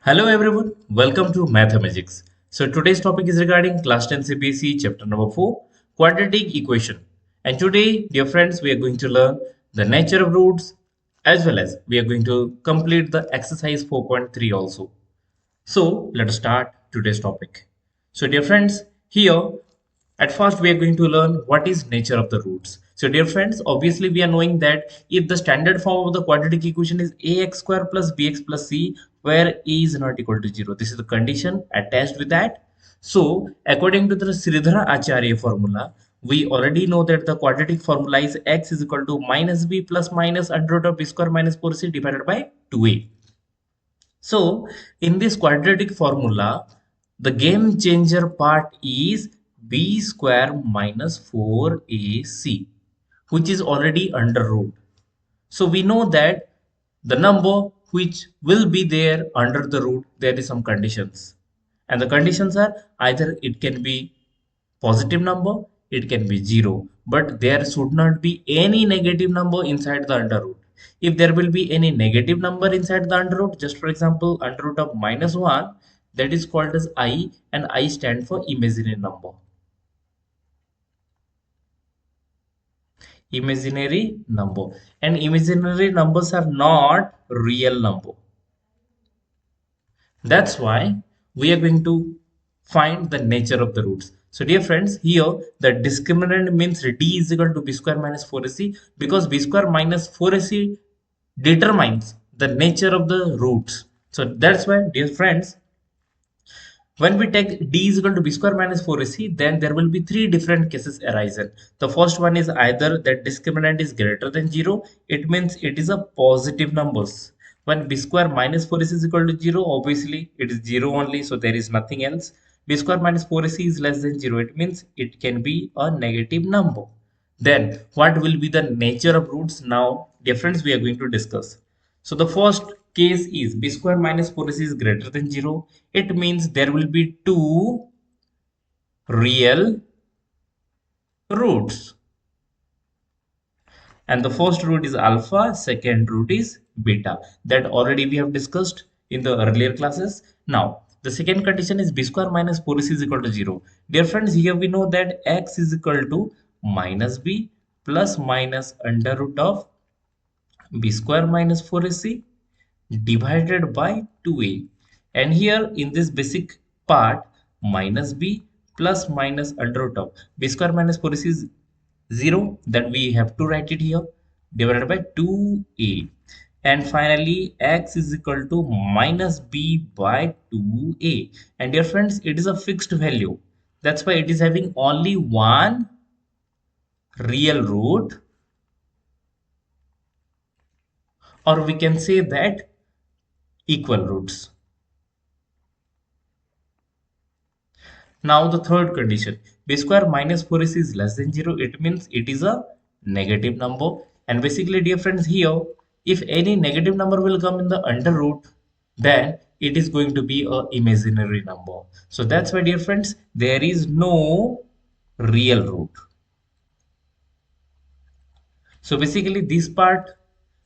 Hello everyone, welcome to Mathematics. So today's topic is regarding class 10 CBSE chapter number 4, quadratic equation. And today, dear friends, we are going to learn the nature of roots as well as we are going to complete the exercise 4.3 also. So let us start today's topic. So dear friends, here at first we are going to learn what is nature of the roots. So dear friends, obviously we are knowing that if the standard form of the quadratic equation is ax square plus bx plus c where a is not equal to 0. This is the condition attached with that. So according to the Sridhara Acharya formula, we already know that the quadratic formula is x is equal to minus b plus minus under root of b square minus 4c divided by 2a. So in this quadratic formula, the game changer part is b square minus 4ac, which is already under root. So we know that the number which will be there under the root, there is some conditions. And the conditions are either it can be positive number, it can be 0, but there should not be any negative number inside the under root. If there will be any negative number inside the under root, just for example under root of minus 1, that is called as I, and I stand for imaginary number. Imaginary number, and imaginary numbers are not real number. That's why we are going to find the nature of the roots. So dear friends, here the discriminant means d is equal to b square minus 4ac, because b square minus 4ac determines the nature of the roots. So that's why, dear friends, when we take d is equal to b square minus 4ac, then there will be three different cases arisen. The first one is either that discriminant is greater than 0, it means it is a positive numbers. When b square minus 4ac is equal to 0, obviously it is 0 only, so there is nothing else. B square minus 4ac is less than 0, it means it can be a negative number. Then what will be the nature of roots? Now, difference we are going to discuss. So the first case is b square minus 4ac is greater than 0. It means there will be two real roots. And the first root is alpha, second root is beta. That already we have discussed in the earlier classes. Now, the second condition is b square minus 4ac is equal to 0. Dear friends, here we know that x is equal to minus b plus minus under root of b square minus 4ac divided by 2a, and here in this basic part minus b plus minus under root of b square minus 4ac is 0, that we have to write it here, divided by 2a, and finally x is equal to minus b by 2a. And dear friends, it is a fixed value, that's why it is having only one real root, or we can say that equal roots. Now the third condition, b square minus 4ac is less than 0. It means it is a negative number. And basically, dear friends, here, if any negative number will come in the under root, then it is going to be a imaginary number. So that's why, dear friends, there is no real root. So basically, this part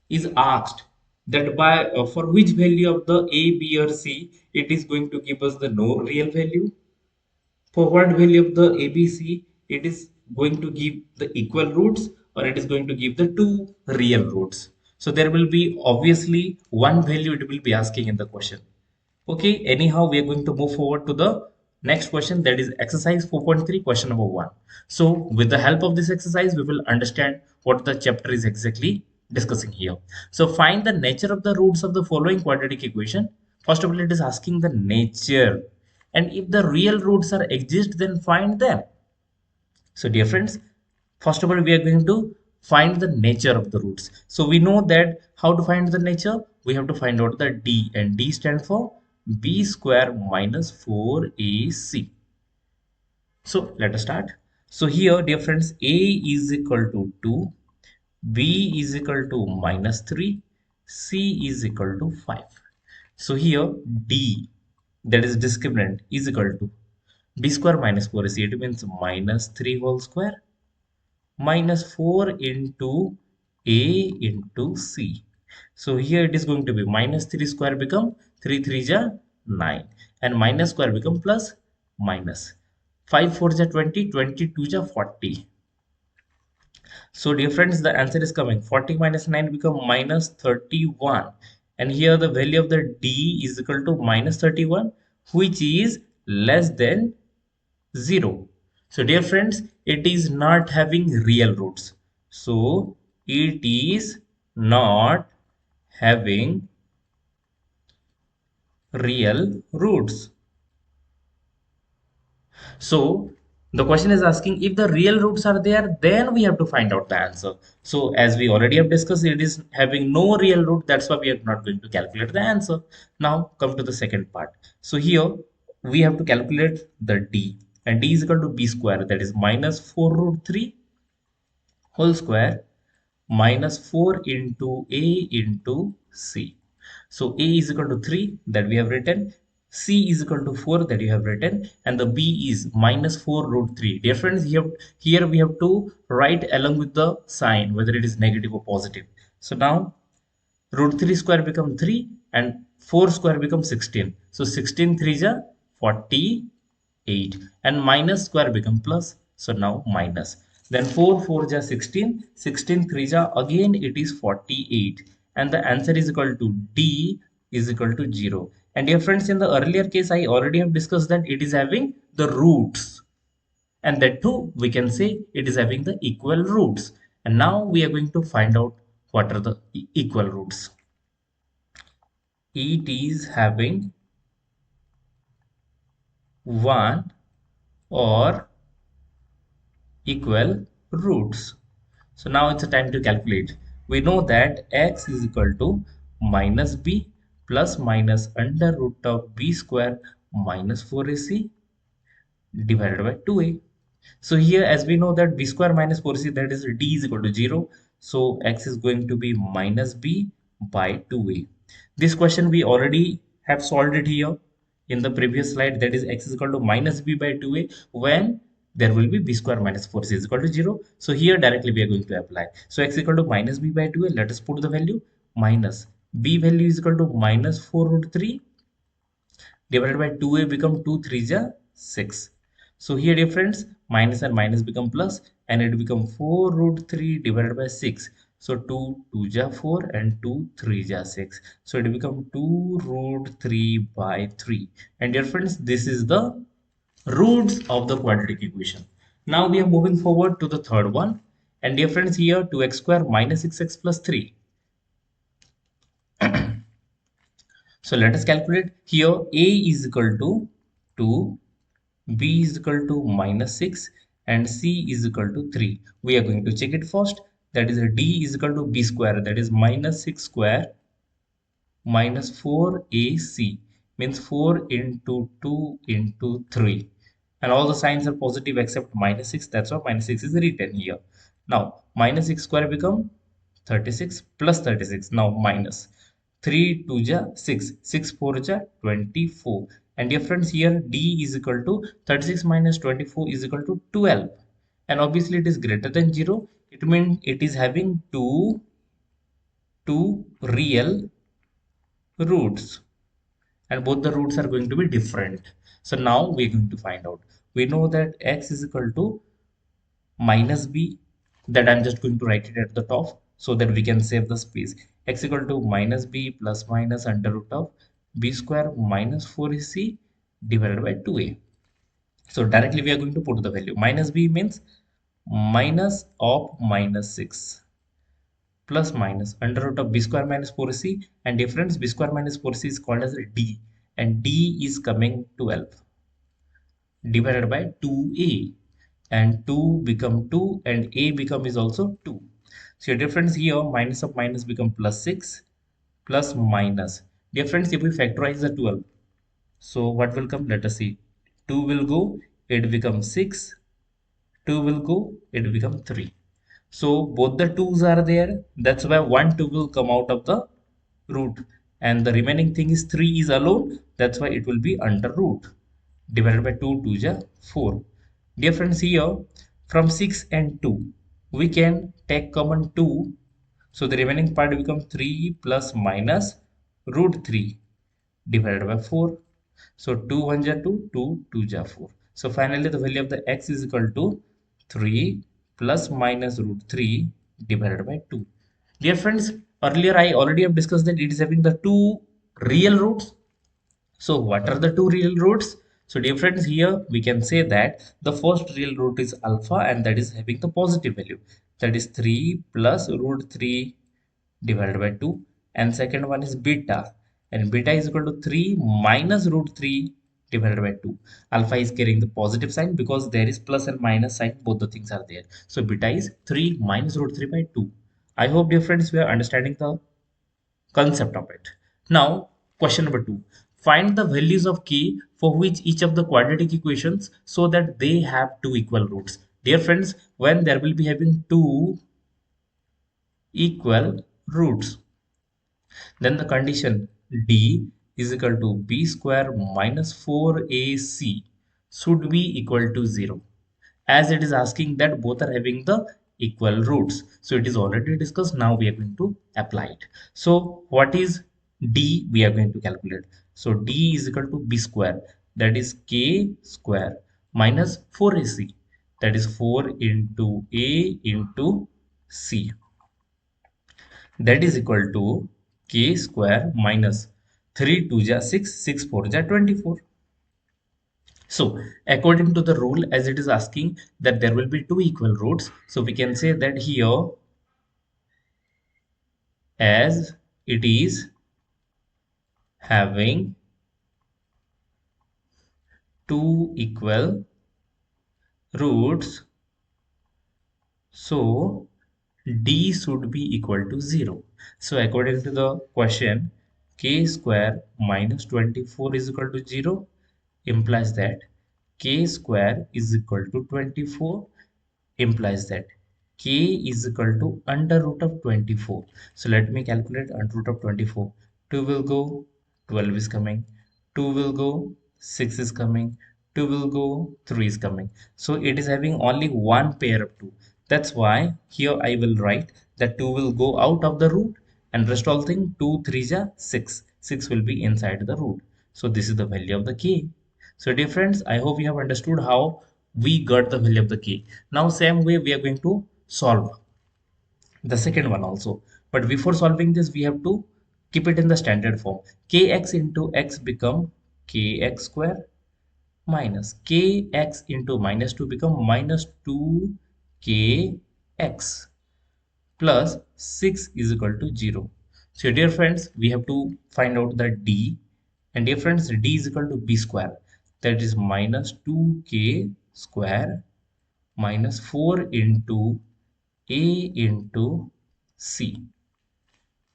is asked that by for which value of the a, b, or c it is going to give us the no real value. For what value of the ABC it is going to give the equal roots, or it is going to give the two real roots. So there will be obviously one value it will be asking in the question. Okay, anyhow we are going to move forward to the next question, that is exercise 4.3 question number 1. So with the help of this exercise we will understand what the chapter is exactly discussing here. So find the nature of the roots of the following quadratic equation. First of all, it is asking the nature, and if the real roots are exist, then find them. So dear friends, first of all we are going to find the nature of the roots. So we know that how to find the nature, we have to find out the d, and d stand for b square minus 4ac. So let us start. So here, dear friends, a is equal to 2, b is equal to minus 3, c is equal to 5. So here d, that is discriminant, is equal to b square minus 4ac. It means minus 3 whole square minus 4 into a into c. So here it is going to be minus 3 square become 3 3 ja 9 and minus square become plus minus 5 4 ja 20 22 ja 40. So dear friends, the answer is coming 40 minus 9 become minus 31, and here the value of the d is equal to minus 31, which is less than 0. So dear friends, it is not having real roots. So it is not having real roots. So the question is asking if the real roots are there, then we have to find out the answer. So as we already have discussed, it is having no real root. That's why we are not going to calculate the answer. Now come to the second part. So here we have to calculate the d, and d is equal to b square, that is minus 4 root 3 whole square minus 4 into a into c. So a is equal to 3 that we have written, c is equal to 4 that you have written, and the b is minus 4 root 3. Dear friends, here we have to write along with the sign whether it is negative or positive. So now root 3 square become 3 and 4 square become 16. So 16 3 is 48 and minus square become plus. So now minus. Then 4 4 is 16. 16 3 is again it is 48, and the answer is equal to D is equal to 0. And dear friends, in the earlier case I already have discussed that it is having the roots, and that too we can say it is having the equal roots. And now we are going to find out what are the equal roots. It is having one or equal roots. So now it's a time to calculate. We know that x is equal to minus b plus minus under root of b square minus 4ac divided by 2a. So here, as we know that b square minus 4c, that is d is equal to 0. So x is going to be minus b by 2a. This question we already have solved it here in the previous slide. That is x is equal to minus b by 2a when there will be b square minus 4c is equal to 0. So here directly we are going to apply. So x is equal to minus b by 2a. Let us put the value minus b value is equal to minus 4 root 3 divided by 2a become 2 3 ja 6. So here dear friends, minus and minus become plus, and it become 4 root 3 divided by 6. So 2 2 ja 4 and 2 3 ja 6. So it become 2 root 3 by 3. And dear friends, this is the roots of the quadratic equation. Now we are moving forward to the third one. And dear friends, here 2x square minus 6x plus 3. So let us calculate. Here a is equal to 2, b is equal to minus 6, and c is equal to 3. We are going to check it first. That is d is equal to b square, that is minus 6 square minus 4ac, means 4 into 2 into 3. And all the signs are positive except minus 6. That's why minus 6 is written here. Now minus 6 square become 36 plus 36. Now minus 3 2 ja 6, 6 4 ja 24. And dear friends, here d is equal to 36 minus 24 is equal to 12. And obviously it is greater than 0. It means it is having two real roots, and both the roots are going to be different. So now we're going to find out. We know that x is equal to minus b, that I'm just going to write it at the top so that we can save the space. X equal to minus b plus minus under root of b square minus 4ac divided by 2a. So directly we are going to put the value. Minus b means minus of minus 6 plus minus under root of b square minus 4c, and difference b square minus 4c is called as d, and d is coming 12 divided by 2a, and 2 become 2 and a become is also 2. So your difference here, minus of minus become plus 6 plus minus. Difference if we factorize the 12. So what will come? Let us see. 2 will go, it becomes 6. 2 will go, it becomes 3. So both the 2's are there. That's why 1 2 will come out of the root. And the remaining thing is 3 is alone. That's why it will be under root. Divided by 2 2 is 4. Difference here, from 6 and 2, we can take common 2. So the remaining part becomes 3 plus minus root 3 divided by 4. So 2 1 ja 2, 2 2 ja 4. So finally the value of the x is equal to 3 plus minus root 3 divided by 2. Dear friends, earlier I already have discussed that it is having the two real roots. So what are the two real roots? So dear friends, here we can say that the first real root is alpha and that is having the positive value. That is 3 plus root 3 divided by 2, and second one is beta, and beta is equal to 3 minus root 3 divided by 2. Alpha is carrying the positive sign because there is plus and minus sign, both the things are there. So beta is 3 minus root 3 by 2. I hope dear friends we are understanding the concept of it. Now question number 2, find the values of k for which each of the quadratic equations so that they have two equal roots. Dear friends, when there will be having two equal roots, then the condition d is equal to b square minus 4ac should be equal to 0, as it is asking that both are having the equal roots. So it is already discussed. Now we are going to apply it. So what is d? We are going to calculate. So d is equal to b square, that is k square, minus 4ac, that is 4 into a into c, that is equal to k square minus 3 2 ja 6, 6 4 ja 24. So according to the rule, as it is asking that there will be two equal roots, so we can say that here, as it is having two equal roots, so d should be equal to 0. So according to the question, k square minus 24 is equal to 0 implies that k square is equal to 24, implies that k is equal to under root of 24. So let me calculate under root of 24. 2 will go, 12 is coming, 2 will go, 6 is coming, 2 will go, 3 is coming. So it is having only one pair of 2. That's why here I will write that 2 will go out of the root, and rest all thing 2 3 ja 6. 6 will be inside the root. So this is the value of the k. So dear friends, I hope you have understood how we got the value of the k. Now same way we are going to solve the second one also. But before solving this, we have to keep it in the standard form. Kx into x become kx square minus kx into minus 2 become minus 2kx plus 6 is equal to 0. So dear friends, we have to find out the d, and dear friends, d is equal to b square, that is minus 2k square minus 4 into a into c.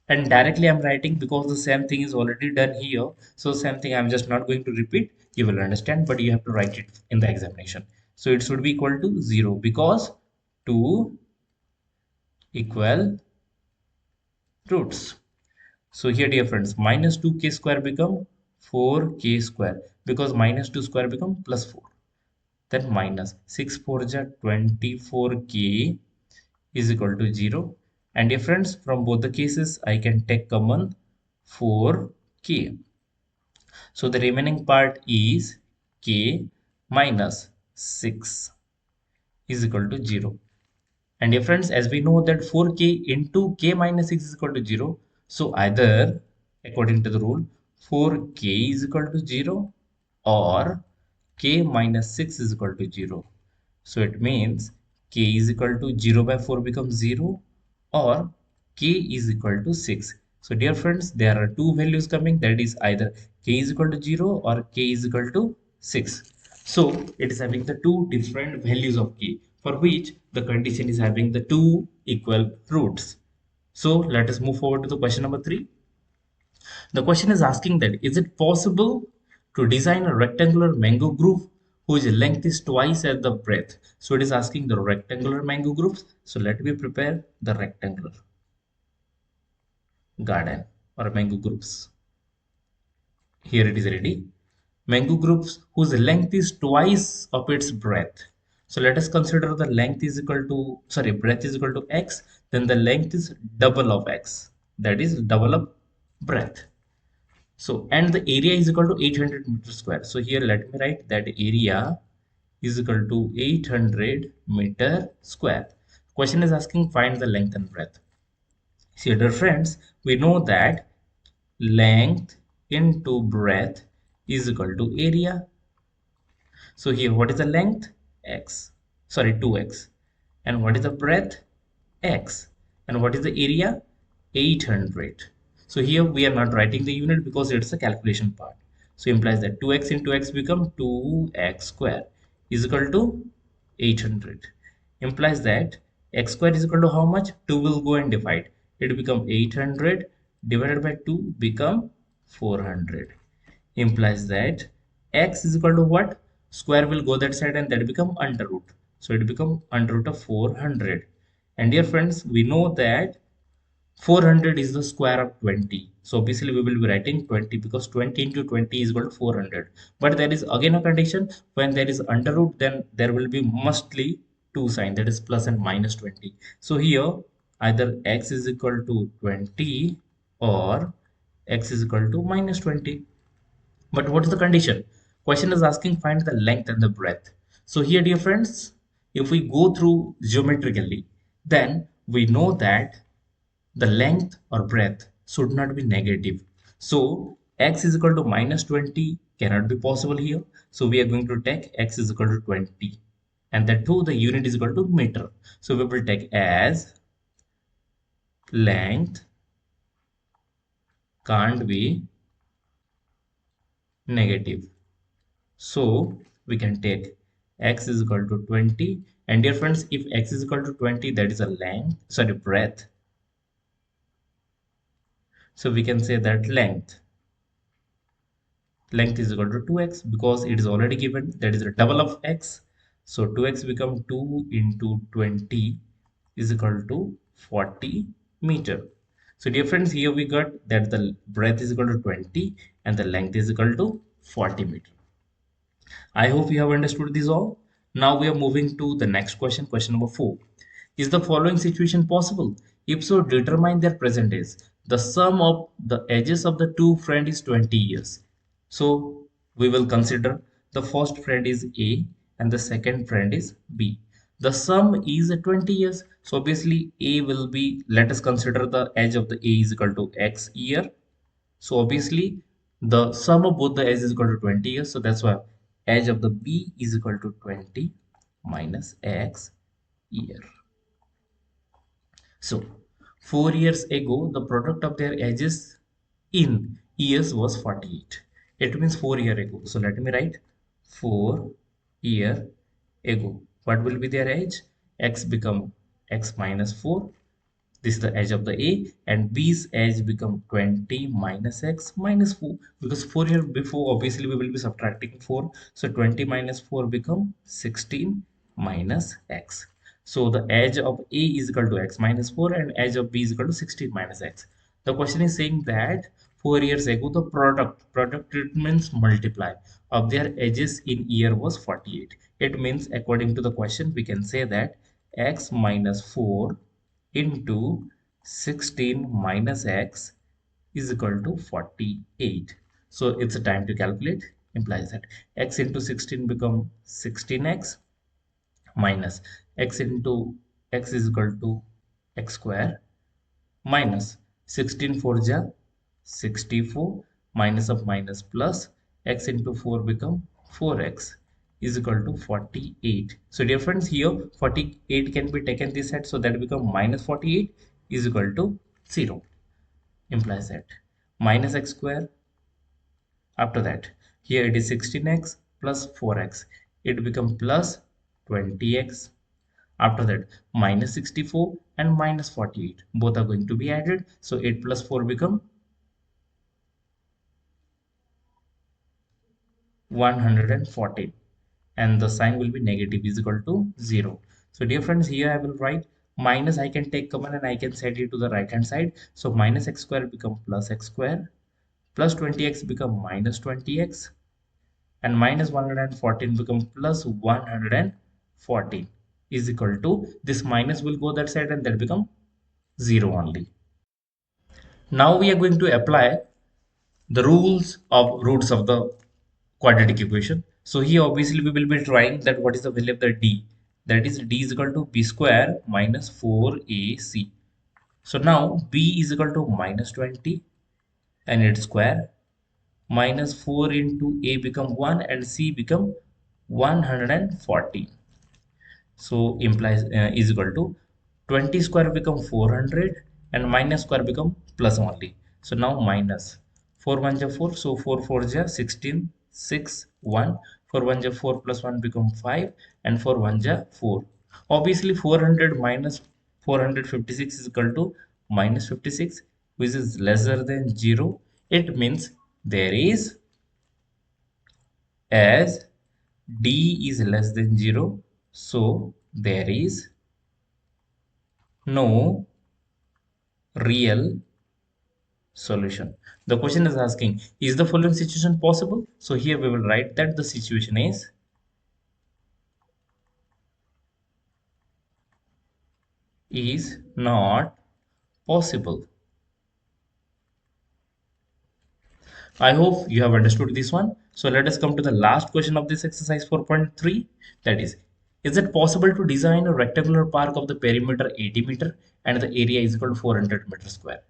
And directly I'm writing because the same thing is already done here, so same thing I'm just not going to repeat. You will understand, but you have to write it in the examination. So it should be equal to 0 because 2 equal roots. So here dear friends, minus 2k square become 4k square because minus 2 square become plus 4. Then minus 6 4 ja 24k is equal to 0. And dear friends, from both the cases, I can take common 4k. So the remaining part is k minus 6 is equal to 0. And dear friends, as we know that 4k into k minus 6 is equal to 0. So either, according to the rule, 4k is equal to 0 or k minus 6 is equal to 0. So it means k is equal to 0 by 4 becomes 0 or k is equal to 6. So dear friends, there are two values coming, that is either k is equal to 0 or k is equal to 6. So it is having the two different values of k for which the condition is having the two equal roots. So let us move forward to the question number 3. The question is asking that is it possible to design a rectangular mango groove whose length is twice as the breadth? So it is asking the rectangular mango grooves. So let me prepare the rectangular garden or mango grooves. Here it is ready. Mango groups whose length is twice of its breadth. So let us consider the length is equal to, sorry, breadth is equal to x. then the length is double of x, that is double of breadth. So and the area is equal to 800 meter square. So here let me write that area is equal to 800 meter square. Question is asking find the length and breadth. See dear friends, we know that length into breadth is equal to area. So here what is the length? X. Sorry, 2x. And what is the breadth? X. And what is the area? 800. So here we are not writing the unit because it's a calculation part. So implies that 2x into x become 2x square is equal to 800. Implies that x square is equal to how much? 2 will go and divide. It become 800 divided by 2 become 400. Implies that x is equal to what? Square will go that side and that become under root. So it become under root of 400. And dear friends, we know that 400 is the square of 20. So obviously we will be writing 20 because 20 into 20 is equal to 400. But there is again a condition, when there is under root then there will be mostly two sign, that is plus and minus 20. So here either x is equal to 20 or x is equal to minus 20. But what is the condition? Question is asking find the length and the breadth. So here dear friends, if we go through geometrically, then we know that the length or breadth should not be negative. So x is equal to minus 20 cannot be possible here. So we are going to take x is equal to 20, and that too the unit is equal to meter. So we will take as length can't be negative. So we can take x is equal to 20, and dear friends, if x is equal to 20, that is a length, sorry, breadth. So we can say that length is equal to 2x because it is already given, that is the double of x. So 2x become 2 into 20 is equal to 40 meter. So dear friends, here we got that the breadth is equal to 20 and the length is equal to 40 meter. I hope you have understood this all. Now we are moving to the next question, question number 4. Is the following situation possible? If so, determine their present age. The sum of the ages of the two friends is 20 years. So we will consider the first friend is A and the second friend is B. The sum is 20 years. So obviously A will be, let us consider the age of the A is equal to X year. So obviously the sum of both the age is equal to 20 years. So that's why age of the B is equal to 20 minus X year. So 4 years ago, the product of their ages in years was 48. It means 4 year ago. So let me write 4 year ago. What will be their age? X become X minus 4. This is the edge of the A, and B's edge become 20 minus X minus 4, because 4 here before obviously we will be subtracting 4. So 20 minus 4 become 16 minus X. So the edge of A is equal to X minus 4 and edge of B is equal to 16 minus X. The question is saying that 4 years ago the product it means multiply of their edges in year was 48. It means according to the question we can say that X minus 4 into 16 minus x is equal to 48. So it's a time to calculate, implies that x into 16 become 16x minus x into x is equal to x square minus 16 4 ja 64 minus of minus plus x into 4 become 4x is equal to 48. So dear friends, here 48 can be taken this side, so that become minus 48 is equal to 0. Implies that minus x square, after that here it is 16x plus 4x, it become plus 20x. After that minus 64 and minus 48 both are going to be added, so 8 plus 4 become 114, and the sign will be negative is equal to 0. So dear friends, here I will write minus, I can take common and I can set it to the right hand side. So minus x square become plus x square, plus 20x become minus 20x, and minus 114 become plus 114 is equal to, this minus will go that side and that become 0 only. Now we are going to apply the rules of roots of the quadratic equation. So here obviously we will be trying that what is the value of the d, that is d is equal to b square minus 4ac. So now b is equal to minus 20 and its square, minus 4 into a become 1 and c become 140. So implies is equal to 20 square become 400 and minus square become plus only. So now minus 4 1 ja 4, so 4 4 ja 16, 6 1, 4 1 ja 4 plus 1 become 5 and 4 1 ja 4. Obviously 400 minus 456 is equal to minus 56, which is lesser than 0. It means there is, as d is less than 0, so there is no real solution. The question is asking, is the following situation possible? So here we will write that the situation is not possible. I hope you have understood this one. So let us come to the last question of this exercise 4.3. That is it possible to design a rectangular park of the perimeter 80 meter and the area is equal to 400 meter square?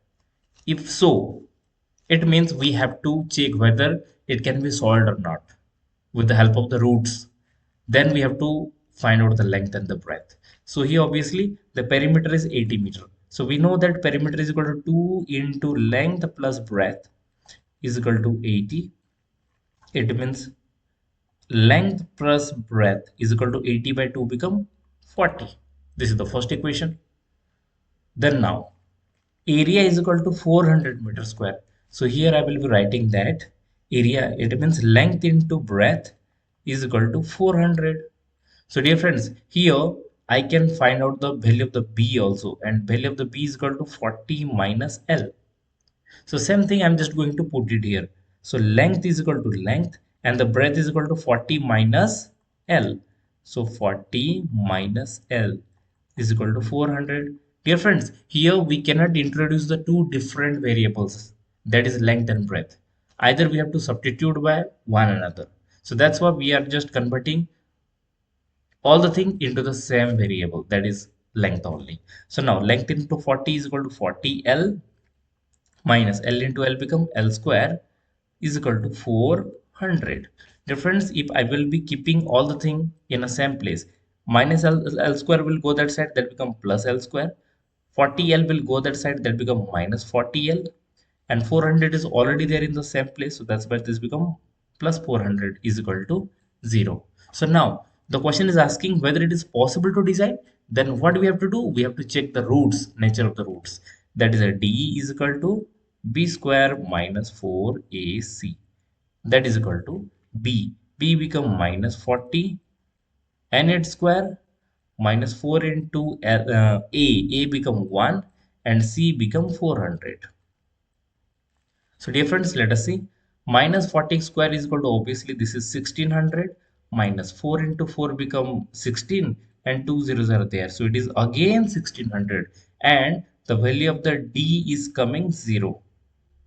If so, it means we have to check whether it can be solved or not with the help of the roots. Then we have to find out the length and the breadth. So here obviously the perimeter is 80 meter. So we know that perimeter is equal to 2 into length plus breadth is equal to 80. It means length plus breadth is equal to 80 by 2 become 40. This is the first equation. Then now area is equal to 400 meter square. So here I will be writing that area, it means length into breadth is equal to 400. So dear friends, here I can find out the value of the b also, and value of the b is equal to 40 minus L. So same thing, I'm just going to put it here. So length is equal to length and the breadth is equal to 40 minus L. So 40 minus L is equal to 400. Dear friends, here we cannot introduce the two different variables, that is length and breadth. Either we have to substitute by one another. So that's why we are just converting all the thing into the same variable, that is length only. So now length into 40 is equal to 40L minus L into L become L square is equal to 400. Difference, if I will be keeping all the thing in a same place, minus L square will go that side, that become plus L square. 40L will go that side, that become minus 40L, and 400 is already there in the same place, so that's why this become plus 400 is equal to 0. So now the question is asking whether it is possible to design. Then what we have to do, we have to check the roots, nature of the roots. That is a d is equal to b square minus 4ac, that is equal to b become minus 40 and its square, minus 4 into a become 1 and c become 400. So dear friends, let us see. Minus 40 square is equal to, obviously this is 1600, minus 4 into 4 become 16 and two zeros are there. So it is again 1600 and the value of the d is coming 0.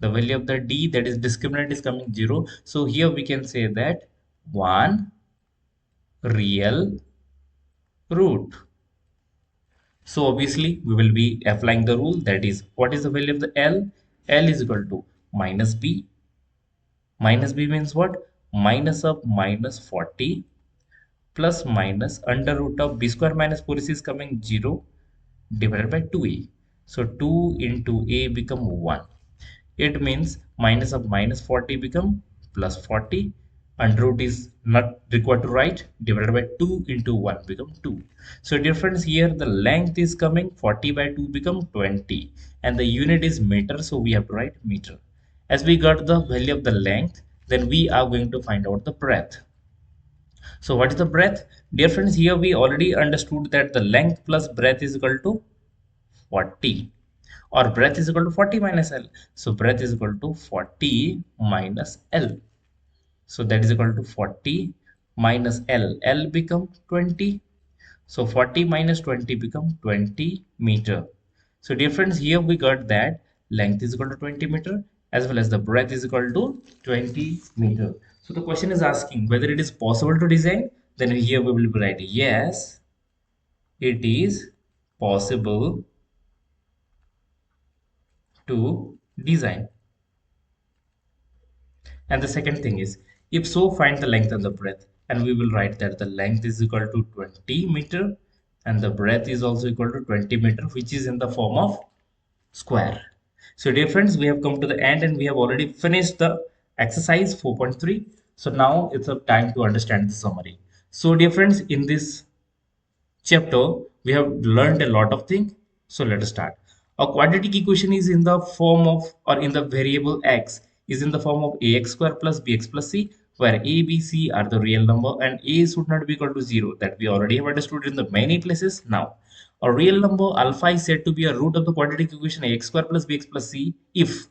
The value of the d, that is discriminant, is coming 0. So here we can say that one real root. So obviously we will be applying the rule, that is what is the value of the L? L is equal to minus b. Minus b means what? Minus of minus 40 plus minus under root of b square minus 4ac is coming 0 divided by 2a. So 2 into a become 1. It means minus of minus 40 become plus 40. Under root is not required to write, divided by 2 into 1 become 2. So difference here, the length is coming 40 by 2 become 20 and the unit is meter, so we have to write meter. As we got the value of the length, then we are going to find out the breadth. So what is the breadth? Dear friends, here we already understood that the length plus breadth is equal to 40, or breadth is equal to 40 minus L. So breadth is equal to 40 minus L. So that is equal to 40 minus L. L become 20. So 40 minus 20 become 20 meter. So dear friends, here we got that length is equal to 20 meter as well as the breadth is equal to 20 meter. So the question is asking whether it is possible to design. Then here we will write yes, it is possible to design. And the second thing is, if so, find the length and the breadth. And we will write that the length is equal to 20 meter and the breadth is also equal to 20 meter, which is in the form of square. So dear friends, we have come to the end and we have already finished the exercise 4.3. So now it's a time to understand the summary. So dear friends, in this chapter, we have learned a lot of things. So let us start. A quadratic equation is in the form of, or in the variable x, is in the form of ax square plus bx plus c, where a, b, c are the real number and a should not be equal to 0. That we already have understood in the many places. Now, a real number alpha is said to be a root of the quadratic equation ax square plus bx plus c if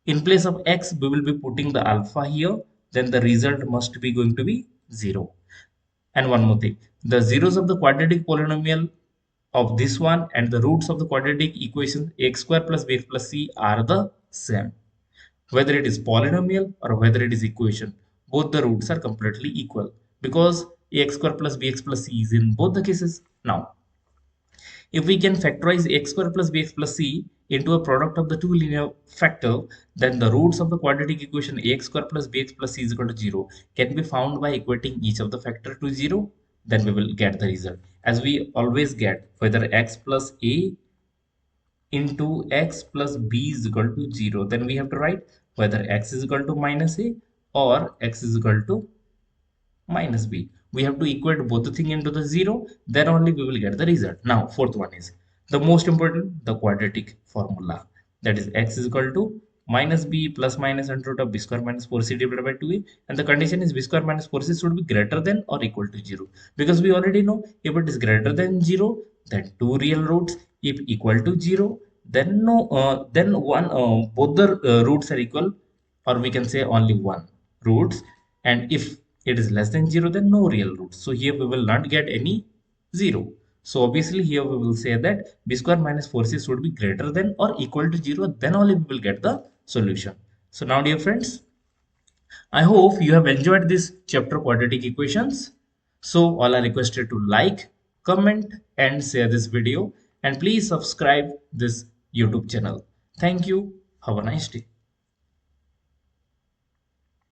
in place of x we will be putting the alpha here, then the result must be going to be 0. And one more thing, the zeros of the quadratic polynomial of this one and the roots of the quadratic equation x square plus bx plus c are the same. Whether it is polynomial or whether it is equation, both the roots are completely equal because ax square plus bx plus c is in both the cases. Now, if we can factorize x square plus bx plus c into a product of the two linear factor, then the roots of the quadratic equation ax square plus bx plus c is equal to 0 can be found by equating each of the factor to 0. Then we will get the result. As we always get, whether x plus a into x plus b is equal to 0, then we have to write whether x is equal to minus a or x is equal to minus b. We have to equate both the thing into the 0, then only we will get the result. Now, fourth one is the most important, the quadratic formula. That is x is equal to minus b plus minus under root of b square minus 4c divided by 2a. And the condition is b square minus 4c should be greater than or equal to 0. Because we already know if it is greater than 0, then two real roots. If equal to 0, then no, then one, both the roots are equal, or we can say only one roots. And if it is less than 0, then no real roots. So here we will not get any 0. So obviously here we will say that b square minus 4c should be greater than or equal to 0, then only we will get the solution. So now dear friends, I hope you have enjoyed this chapter quadratic equations. So all are requested to like, comment and share this video, and please subscribe this YouTube channel. Thank you. Have a nice day.